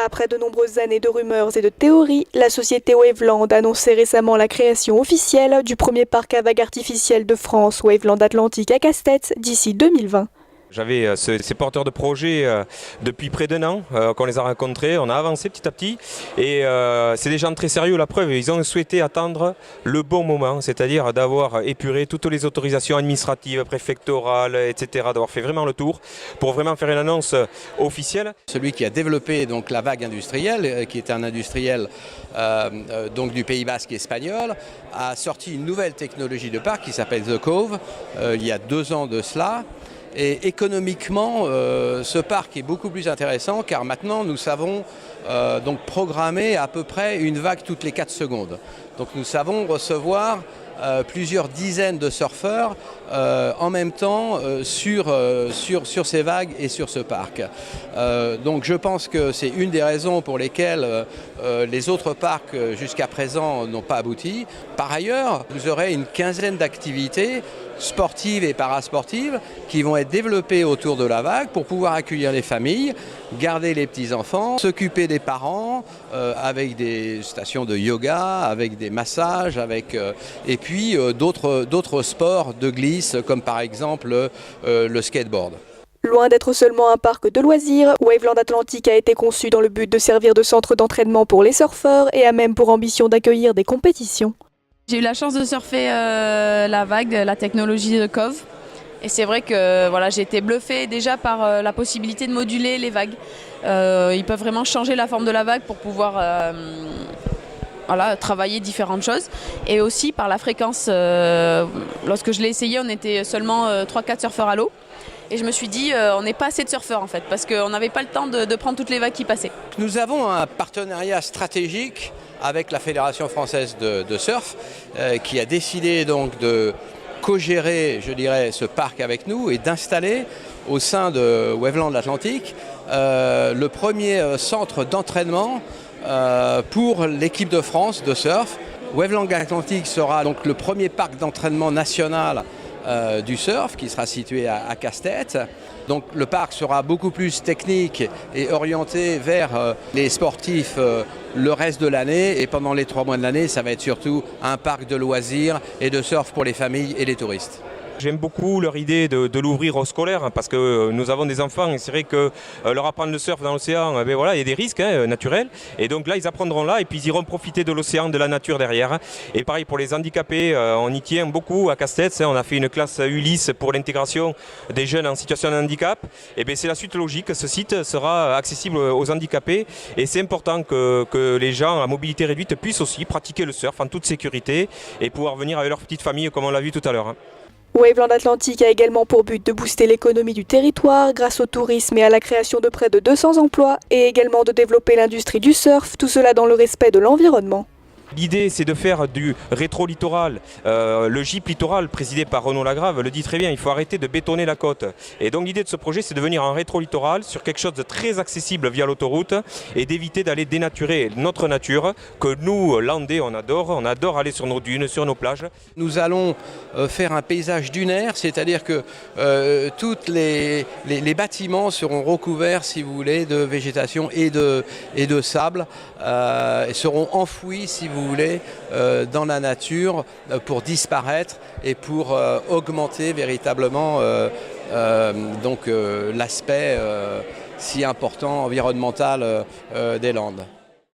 Après de nombreuses années de rumeurs et de théories, la société Waveland a annoncé récemment la création officielle du premier parc à vagues artificielles de France, Waveland Atlantique à Casse-Tête, d'ici 2020. J'avais ces porteurs de projets depuis près d'un an qu'on les a rencontrés, on a avancé petit à petit et c'est des gens très sérieux, la preuve, ils ont souhaité attendre le bon moment, c'est-à-dire d'avoir épuré toutes les autorisations administratives, préfectorales, etc., d'avoir fait vraiment le tour pour vraiment faire une annonce officielle. Celui qui a développé donc la vague industrielle, qui est un industriel donc du Pays Basque espagnol, a sorti une nouvelle technologie de parc qui s'appelle The Cove il y a 2 ans de cela. Et économiquement, ce parc est beaucoup plus intéressant car maintenant nous savons donc programmer à peu près une vague toutes les 4 secondes. Donc nous savons recevoir plusieurs dizaines de surfeurs en même temps sur ces vagues et sur ce parc. Donc je pense que c'est une des raisons pour lesquelles les autres parcs jusqu'à présent n'ont pas abouti. Par ailleurs, vous aurez une quinzaine d'activités sportives et parasportives qui vont être développées autour de la vague pour pouvoir accueillir les familles, garder les petits-enfants, s'occuper des parents avec des stations de yoga, avec des massages, et puis d'autres sports de glisse comme par exemple le skateboard. Loin d'être seulement un parc de loisirs, Waveland Atlantique a été conçu dans le but de servir de centre d'entraînement pour les surfeurs et a même pour ambition d'accueillir des compétitions. J'ai eu la chance de surfer la vague, la technologie de Cove. Et c'est vrai que voilà, j'ai été bluffée déjà par la possibilité de moduler les vagues. Ils peuvent vraiment changer la forme de la vague pour pouvoir travailler différentes choses. Et aussi par la fréquence. Lorsque je l'ai essayé, on était seulement 3-4 surfeurs à l'eau. Et je me suis dit, on n'est pas assez de surfeurs en fait, parce qu'on n'avait pas le temps de prendre toutes les vagues qui passaient. Nous avons un partenariat stratégique avec la Fédération française de surf, qui a décidé donc de co-gérer, je dirais, ce parc avec nous et d'installer au sein de Waveland Atlantique le premier centre d'entraînement pour l'équipe de France de surf. Waveland Atlantique sera donc le premier parc d'entraînement national du surf qui sera situé à Casse-Tête. Donc le parc sera beaucoup plus technique et orienté vers les sportifs le reste de l'année, et pendant les 3 mois de l'année, ça va être surtout un parc de loisirs et de surf pour les familles et les touristes. J'aime beaucoup leur idée de l'ouvrir aux scolaires parce que nous avons des enfants et c'est vrai que leur apprendre le surf dans l'océan, voilà, il y a des risques naturels. Et donc là, ils apprendront là et puis ils iront profiter de l'océan, de la nature derrière. Et pareil pour les handicapés, on y tient beaucoup à Casse-Tête. On a fait une classe Ulysse pour l'intégration des jeunes en situation de handicap. Et bien c'est la suite logique. Ce site sera accessible aux handicapés et c'est important que les gens à mobilité réduite puissent aussi pratiquer le surf en toute sécurité et pouvoir venir avec leur petite famille comme on l'a vu tout à l'heure. Waveland Atlantique a également pour but de booster l'économie du territoire grâce au tourisme et à la création de près de 200 emplois et également de développer l'industrie du surf, tout cela dans le respect de l'environnement. L'idée, c'est de faire du rétro-littoral. Le GIP littoral, présidé par Renaud Lagrave, le dit très bien, il faut arrêter de bétonner la côte. Et donc l'idée de ce projet, c'est de venir en rétro-littoral sur quelque chose de très accessible via l'autoroute et d'éviter d'aller dénaturer notre nature, que nous, Landais, on adore aller sur nos dunes, sur nos plages. Nous allons faire un paysage dunaire, c'est-à-dire que tous les bâtiments seront recouverts, si vous voulez, de végétation et de sable, et seront enfouis, si vous voulez, dans la nature pour disparaître et pour augmenter véritablement l'aspect si important environnemental des Landes.